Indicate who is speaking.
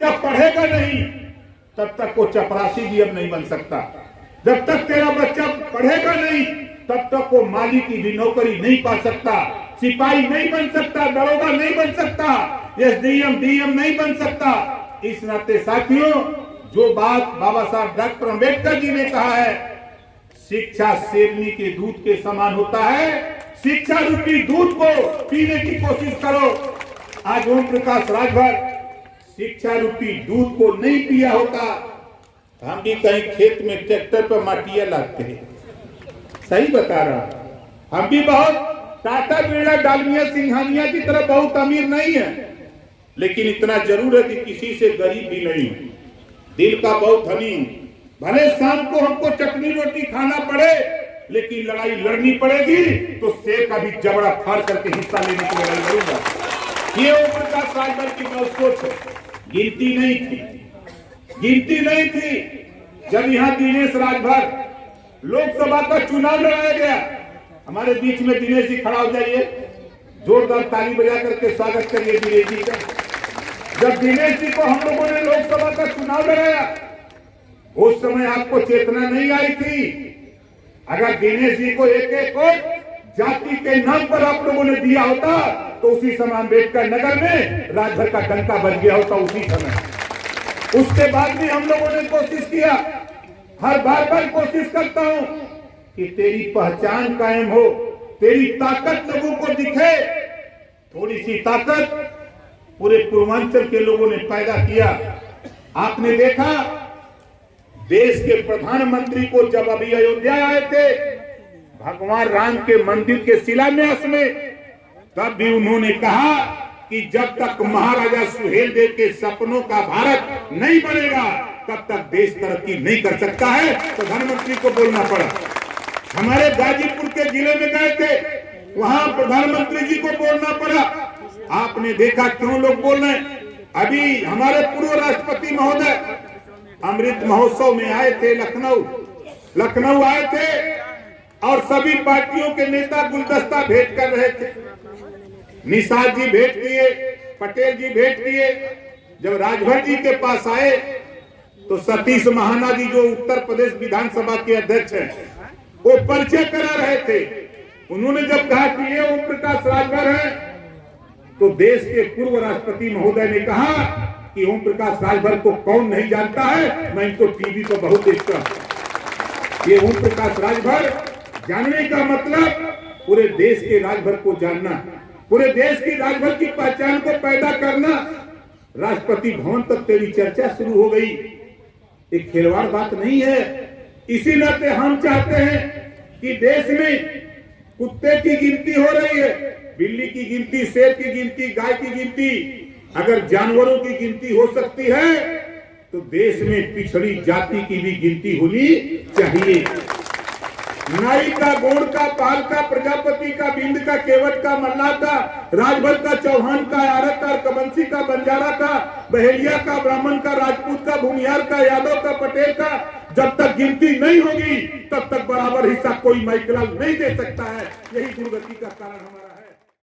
Speaker 1: जब पढ़ेगा नहीं तब तक वो चपरासी भी अब नहीं बन सकता। जब तक तेरा बच्चा पढ़ेगा नहीं तब तक वो माली की भी नौकरी नहीं पा सकता, सिपाही नहीं बन सकता, दरोगा नहीं बन सकता, एसडीएम डीएम नहीं बन सकता। इस नाते साथियों, जो बात बाबा साहब डॉक्टर अम्बेडकर जी ने कहा है, शिक्षा शेरनी के दूध के समान होता है, शिक्षा रूपी दूध को पीने की कोशिश करो। आज ओम प्रकाश राजभर शिक्षा रूपी दूध को नहीं पिया होता, हम भी कहीं खेत में ट्रैक्टर पर माटिया लाते हैं। सही बता रहा, हम भी बहुत टाटा बिरला डालमिया सिंघानिया की तरह बहुत अमीर नहीं है, लेकिन इतना जरूर है कि किसी से गरीब भी नहीं, दिल का बहुत धनी। भले शाम को हमको चटनी रोटी खाना पड़े, लेकिन लड़ाई लड़नी पड़ेगी तो शेर का भी जबड़ा फाड़ करके हिस्सा लेने की लड़ाई लड़ूंगा। ये ओम प्रकाश राजभर की बहुत सोच है। गिनती नहीं थी, गिनती नहीं थी। जब यहाँ दिनेश राजभर लोकसभा का चुनाव लड़ाया गया, हमारे बीच में दिनेश जी खड़ा हो जाइए, जोरदार ताली बजा करके स्वागत करिए दिनेश जी का। जब दिनेश जी को हम लोगों ने लोकसभा का चुनाव लड़ाया, उस समय आपको चेतना नहीं आई थी। अगर दिनेश जी को एक एक वोट जाति के नाम पर आप लोगों ने दिया होता तो उसी समय अम्बेडकर नगर में राजभर का डंका बन गया होता उसी समय। उसके बाद भी हम लोगों ने कोशिश किया, हर बार कोशिश करता हूं कि तेरी पहचान कायम हो, तेरी ताकत लोगों को दिखे। थोड़ी सी ताकत पूरे पूर्वांचल के लोगों ने पैदा किया। आपने देखा, देश के प्रधानमंत्री को जब अभी अयोध्या आए थे भगवान राम के मंदिर के शिलान्यास में, तब भी उन्होंने कहा कि जब तक महाराजा सुहेलदेव के सपनों का भारत नहीं बनेगा तब तक देश तरक्की नहीं कर सकता है। प्रधानमंत्री को बोलना पड़ा। हमारे गाजीपुर के जिले में गए थे, वहां प्रधानमंत्री जी को बोलना पड़ा। आपने देखा क्यों लोग बोल रहे हैं। अभी हमारे पूर्व राष्ट्रपति महोदय अमृत महोत्सव में आए थे, लखनऊ आए थे, और सभी पार्टियों के नेता गुलदस्ता भेंट कर रहे थे। निषाद जी भेंट किए, पटेल जी भेंट किए। जब राजभर जी के पास आए तो सतीश महाना जी, जो उत्तर प्रदेश विधानसभा के अध्यक्ष हैं, वो परिचय करा रहे थे। उन्होंने जब कहा कि ये ओम प्रकाश राजभर है, तो देश के पूर्व राष्ट्रपति महोदय ने कहा कि ओम प्रकाश राजभर को कौन नहीं जानता है, मैं इनको टीवी पर बहुत देखता हूं। ये ओम प्रकाश राजभर जानने का मतलब पूरे देश के राजभर को जानना, पूरे देश की राजभर की पहचान को पैदा करना। राष्ट्रपति भवन तक तेरी चर्चा शुरू हो गई। एक खिलवाड़ बात नहीं है। इसी नाते हम चाहते हैं कि देश में कुत्ते की गिनती हो रही है, बिल्ली की गिनती, शेर की गिनती, गाय की गिनती। अगर जानवरों की गिनती हो सकती है तो देश में पिछड़ी जाति की भी गिनती होनी चाहिए। नाई का, गोड़ का, पाल का, प्रजापति का, बिंद का, केवट का, मल्ला का, राजभर का, चौहान का, आरत का, कबंसी का, बंजारा का, बहेलिया का, ब्राह्मण का, राजपूत का, भूमिहार का, यादव का, पटेल का, जब तक गिनती नहीं होगी तब तक बराबर हिस्सा कोई माइकलाल नहीं दे सकता है। यही दुर्गति का कारण हमारा